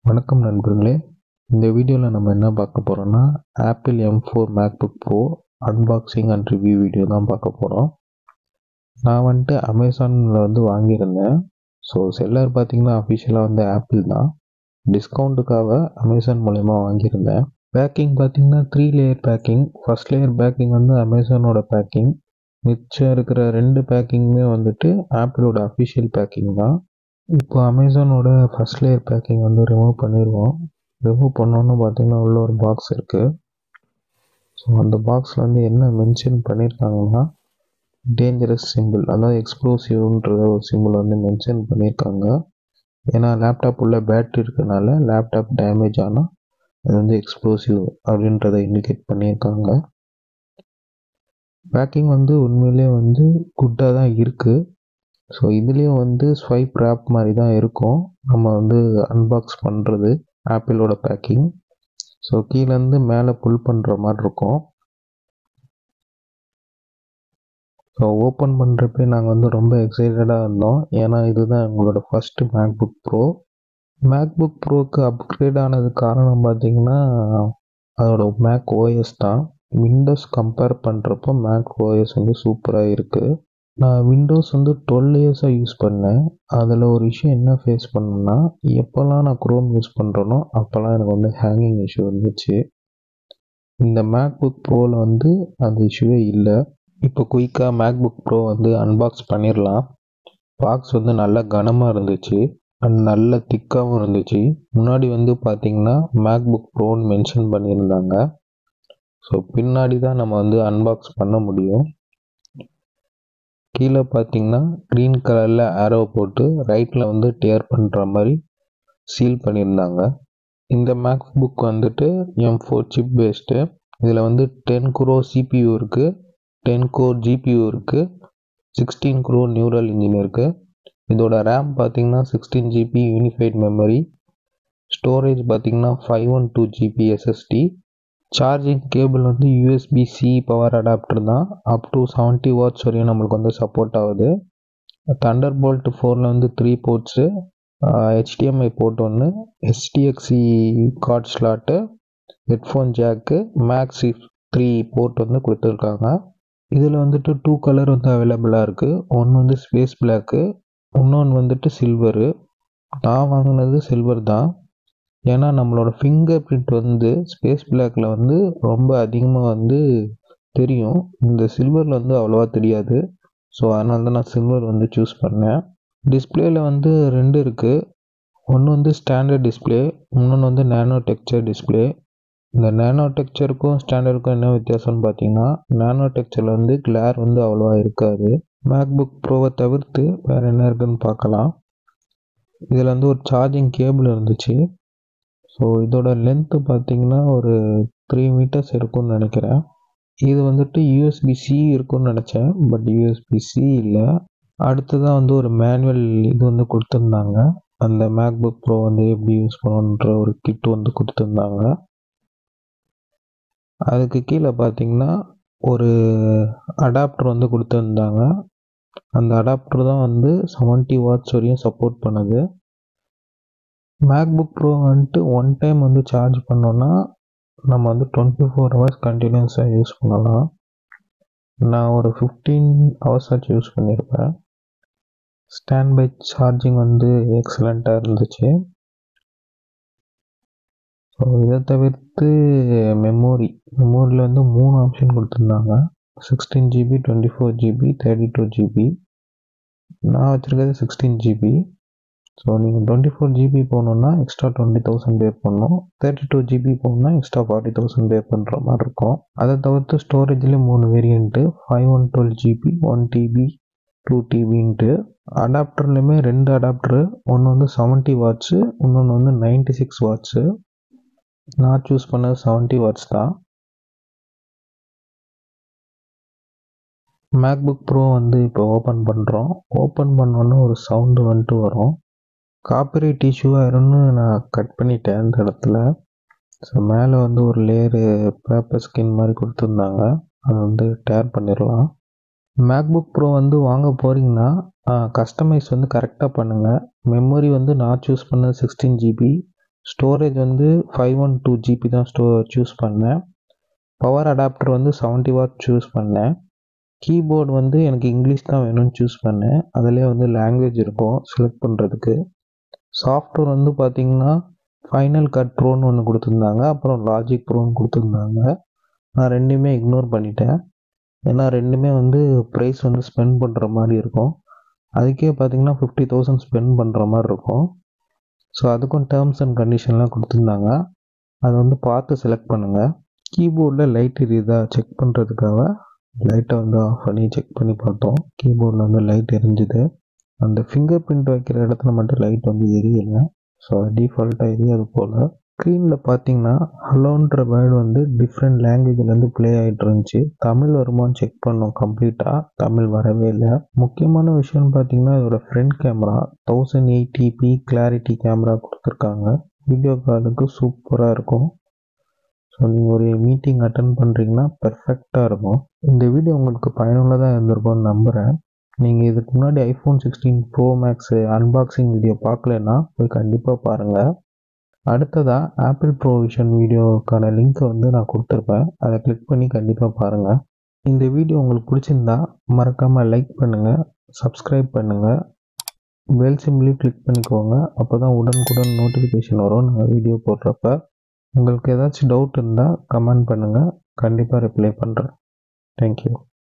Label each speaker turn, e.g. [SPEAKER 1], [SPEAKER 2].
[SPEAKER 1] வணக்கம் நண்பர்களே. இந்த வீடியோவில் நம்ம என்ன பார்க்க போகிறோம்னா apple M4 MacBook Pro unboxing and review video தான் பார்க்க போகிறோம். நான் வந்துட்டு அமேசானில் வாங்கியிருந்தேன். ஸோ செல்லர் பார்த்திங்கன்னா அஃபிஷியலாக ஆப்பிள் தான். டிஸ்கவுண்ட்டுக்காக அமேசான் மூலயமா வாங்கியிருந்தேன். பேக்கிங் பார்த்திங்கன்னா 3 layer packing. First layer packing அமேசானோட பேக்கிங். மிச்சம் இருக்கிற 2 பேக்கிங்குமே ஆப்பிளோட அஃபிஷியல் பேக்கிங் தான். இப்போ அமேசானோட ஃபஸ்ட் லேயர் பேக்கிங் ரிமூவ் பண்ணிடுவோம். ரிமூவ் பண்ணோன்னு பார்த்தீங்கன்னா உள்ள ஒரு பாக்ஸ் இருக்குது. ஸோ அந்த பாக்ஸில் என்ன மென்ஷன் பண்ணியிருக்காங்கன்னா டேஞ்சரஸ் சிம்பிள், அதாவது எக்ஸ்ப்ளோசிவ்ன்ற ஒரு சிம்பிள் மென்ஷன் பண்ணியிருக்காங்க. ஏன்னா லேப்டாப் உள்ள பேட்ரி இருக்கிறதுனால லேப்டாப் டேமேஜ் ஆனால் அது எக்ஸ்ப்ளோசிவ் அப்படின்றத இண்டிகேட் பண்ணியிருக்காங்க. பேக்கிங் உண்மையிலே குட்டாக தான் இருக்குது. ஸோ இதுலேயும் ஸ்வைப் ரேப் மாதிரி தான் இருக்கும் நம்ம அன்பாக்ஸ் பண்ணுறது ஆப்பிளோட பேக்கிங். ஸோ கீழேருந்து மேலே புல் பண்ணுற மாதிரி இருக்கும். ஸோ ஓப்பன் பண்ணுறப்பே நாங்கள் ரொம்ப எக்ஸைட்டடாக இருந்தோம். ஏன்னா இதுதான் எங்களோட ஃபஸ்ட்டு மேக்புக் ப்ரோ. மேக்புக் ப்ரோவுக்கு அப்கிரேட் ஆனது காரணம் பார்த்திங்கன்னா அதோட மேக் ஓஎஸ் தான். விண்டோஸ் கம்பேர் பண்ணுறப்போ மேக் ஓஎஸ் சூப்பராக இருக்குது. நான் விண்டோஸ் 12 இயர்ஸாக யூஸ் பண்ணேன். அதில் ஒரு விஷயம் என்ன ஃபேஸ் பண்ணேன்னா, எப்போல்லாம் நான் குரோம் யூஸ் பண்ணுறேனோ அப்போல்லாம் எனக்கு ஹேங்கிங் இஷ்யூ இருந்துச்சு. இந்த மேக்புக் ப்ரோவில் அந்த இஷ்யூவே இல்லை. இப்போ குயிக்காக மேக்புக் ப்ரோ அன்பாக்ஸ் பண்ணிடலாம். பாக்ஸ் நல்லா கனமாக இருந்துச்சு அண்ட் நல்ல திக்காகவும் இருந்துச்சு. முன்னாடி பார்த்திங்கன்னா மேக்புக் ப்ரோன்னு மென்ஷன் பண்ணியிருந்தாங்க. ஸோ பின்னாடி தான் நம்ம அன்பாக்ஸ் பண்ண முடியும். கீழே பார்த்தீங்கன்னா க்ரீன் கலரில் ஆரோ போட்டு ரைட்டில் டேர் பண்ணுற மாதிரி சீல் பண்ணியிருந்தாங்க. இந்த மேக்புக் M4 சிப் பேஸ்டு. இதில் 10 core CPU இருக்குது, 10 core GPU இருக்குது, 16 core நியூரல் இன்ஜின் இருக்குது. இதோட ரேம் பார்த்தீங்கன்னா 16 GB யூனிஃபைட் மெமரி. ஸ்டோரேஜ் பார்த்தீங்கன்னா 512 GB SSD. Charging cable USB-C power adapter தான். அப் டு 70 வாட்ஸ் வரையும் நம்மளுக்கு சப்போர்ட் ஆகுது. தண்டர்போல்ட் 4ல் 3 ports, HDMI port 1, SDXC card slot, headphone jack, max 3 port கொடுத்துருக்காங்க. இதில் 2 கலர் அவைலபிளாக இருக்குது. ஒன்று ஸ்பேஸ் பிளாக்கு, இன்னொன்று சில்வரு. நான் வாங்கினது சில்வர் தான். ஏன்னா நம்மளோட ஃபிங்கர் பிரிண்ட் ஸ்பேஸ் பிளாக்ல ரொம்ப அதிகமாக தெரியும். இந்த சில்வரில் அவ்வளோவா தெரியாது. ஸோ அதனால தான் நான் சில்வர் சூஸ் பண்ணேன். டிஸ்பிளேயில் 2 இருக்குது. ஒன்று ஸ்டாண்டர்ட் டிஸ்பிளே, இன்னொன்று நேனோ டெக்ஸ்சர் டிஸ்பிளே. இந்த நேனோ டெக்ஸ்சருக்கும் ஸ்டாண்டர்டுக்கும் என்ன வித்தியாசம்னு பார்த்தீங்கன்னா, நேனோ டெக்ஸ்சரில் கிளார் அவ்வளோவா இருக்காது. மேக்புக் ப்ரோவை தவிர்த்து வேறு என்ன இருக்குதுன்னு பார்க்கலாம். இதில் ஒரு சார்ஜிங் கேபிள் இருந்துச்சு. ஸோ இதோட லென்த்து பார்த்திங்கன்னா ஒரு 3 மீட்டர்ஸ் இருக்கும்னு நினைக்கிறேன். இது USB-C இருக்கும்னு நினச்சேன், பட் USB-C இல்லை. அடுத்ததான் ஒரு மேனுவல் இது கொடுத்துருந்தாங்க. அந்த மேக்புக் ப்ரோ எப்படி யூஸ் பண்ணணுன்ற ஒரு கிட் கொடுத்துருந்தாங்க. அதுக்கு கீழே பார்த்திங்கன்னா ஒரு அடாப்டர் கொடுத்துருந்தாங்க. அந்த அடாப்டர் தான் 70 வாட்ஸ் வரையும் சப்போர்ட் பண்ணுது. MacBook bro one time charge பண்ணோன்னா நம்ம 24 ஹவர்ஸ் கண்டினியூஸாக யூஸ் பண்ணலாம். நான் ஒரு 15 ஹவர்ஸ் ஆச்சு யூஸ் பண்ணியிருப்பேன். ஸ்டாண்ட் பை சார்ஜிங் எக்ஸலண்ட்டாக இருந்துச்சு. ஸோ இதை தவிர்த்து மெமோரியில் 3 ஆப்ஷன் கொடுத்துருந்தாங்க. 16 GB, 24 GB, 32 GB. நான் வச்சுருக்கிறது 16 GB. ஸோ நீங்கள் 24 GB போகணுன்னா எக்ஸ்ட்ரா 20,000 பே பண்ணணும். 32 GB போகணுன்னா எக்ஸ்ட்ரா 40,000 பே பண்ணுற மாதிரி இருக்கும். அதை தவிர்த்து ஸ்டோரேஜ்லேயும் 3 வேரியண்ட்டு, 512 GB, 1 TB, 2 TBன்ட்டு. அடாப்டர்லேயுமே 2 அடாப்டரு, ஒன்று 70 வாட்ஸு, இன்னொன்று 96 வாட்ஸு. நான் சூஸ் பண்ணது 70 வாட்ஸ் தான். மேக்புக் ப்ரோ இப்போ ஓப்பன் பண்ணுறோம். ஓப்பன் பண்ணோன்னு ஒரு சவுண்டு வரும். காப்பிரைட் இஷ்யூ ஆயிரும்னு நான் கட் பண்ணிட்டேன் இந்த இடத்துல. ஸோ மேலே ஒரு லேயரு பேப்பர் ஸ்கின் மாதிரி கொடுத்துருந்தாங்க. அதை டேர் பண்ணிடலாம். மேக்புக் ப்ரோ வாங்க போகிறீங்கன்னா கஸ்டமைஸ் கரெக்டாக பண்ணுங்கள். மெமரி நான் சூஸ் பண்ணது 16 GB, ஸ்டோரேஜ் வந்து 512 GB தான் சூஸ் பண்ணேன். பவர் அடாப்டர் வந்து 70 வாட் சூஸ் பண்ணேன். கீபோர்டு வந்து எனக்கு இங்கிலீஷ் தான் வேணும்னு சூஸ் பண்ணேன். அதிலே வந்து லாங்குவேஜ் இருக்கும் செலக்ட் பண்ணுறதுக்கு. சாஃப்ட்வேர் வந்து பார்த்திங்கன்னா ஃபைனல் கட் ப்ரோன்னு ஒன்று கொடுத்துருந்தாங்க, அப்புறம் லாஜிக் ப்ரோன்னு கொடுத்துருந்தாங்க. நான் ரெண்டுமே இக்னோர் பண்ணிட்டேன். ஏன்னா ரெண்டுமே வந்து ப்ரைஸ் வந்து ஸ்பெண்ட் பண்ணுற மாதிரி இருக்கும். அதுக்கே பார்த்திங்கன்னா 50,000 ஸ்பெண்ட் பண்ணுற மாதிரி இருக்கும். ஸோ அதுக்கும் டேர்ம்ஸ் அண்ட் கண்டிஷன்லாம் கொடுத்துருந்தாங்க. அதை வந்து பார்த்து செலக்ட் பண்ணுங்கள். கீபோர்டில் லைட் எரியுதா செக் பண்ணுறதுக்காக லைட்டை வந்து ஆஃப் பண்ணி செக் பண்ணி பார்த்தோம். கீபோர்டில் வந்து லைட் எரிஞ்சுது. அந்த ஃபிங்கர் பிரிண்ட் வைக்கிற இடத்துல மட்டும் லைட் வந்து எரியலை. ஸோ டிஃபால்ட்டாக எரியாது போல். ஸ்க்ரீனில் பார்த்தீங்கன்னா ஹலோன்ற வேர்டு வந்து டிஃப்ரெண்ட் லாங்குவேஜ்லேருந்து ப்ளே ஆகிட்டு இருந்துச்சு. தமிழ் வருமானு செக் பண்ணோம். கம்ப்ளீட்டாக தமிழ் வரவே இல்லை. முக்கியமான விஷயம்னு பார்த்தீங்கன்னா இதோட front camera 1080p clarity camera கொடுத்துருக்காங்க. வீடியோ காலுக்கு சூப்பராக இருக்கும். ஸோ நீங்கள் ஒரு மீட்டிங் அட்டன் பண்ணுறீங்கன்னா பெர்ஃபெக்டாக இருக்கும். இந்த வீடியோ உங்களுக்கு பயனுள்ளதாக இருந்திருக்கும்னு நம்புகிறேன். நீங்கள் இதுக்கு முன்னாடி iPhone 16 Pro Max unboxing video பார்க்கலன்னா போய் கண்டிப்பாக பாருங்கள். அடுத்ததாக ஆப்பிள் ப்ரோவிஷன் வீடியோக்கான லிங்க்கை வந்து நான் கொடுத்துருப்பேன். அதை கிளிக் பண்ணி கண்டிப்பாக பாருங்கள். இந்த வீடியோ உங்களுக்கு பிடிச்சிருந்தா மறக்காமல் லைக் பண்ணுங்கள், சப்ஸ்கிரைப் பண்ணுங்கள், பெல் சிம்பிளையும் கிளிக் பண்ணிக்கோங்க. அப்போ தான் உடனுக்குடன் நோட்டிஃபிகேஷன் வரும் நாங்கள் வீடியோ போடுறப்ப. உங்களுக்கு ஏதாச்சும் டவுட் இருந்தால் கமெண்ட் பண்ணுங்கள், கண்டிப்பாக ரிப்ளை பண்ணுறேன். தேங்க்யூ.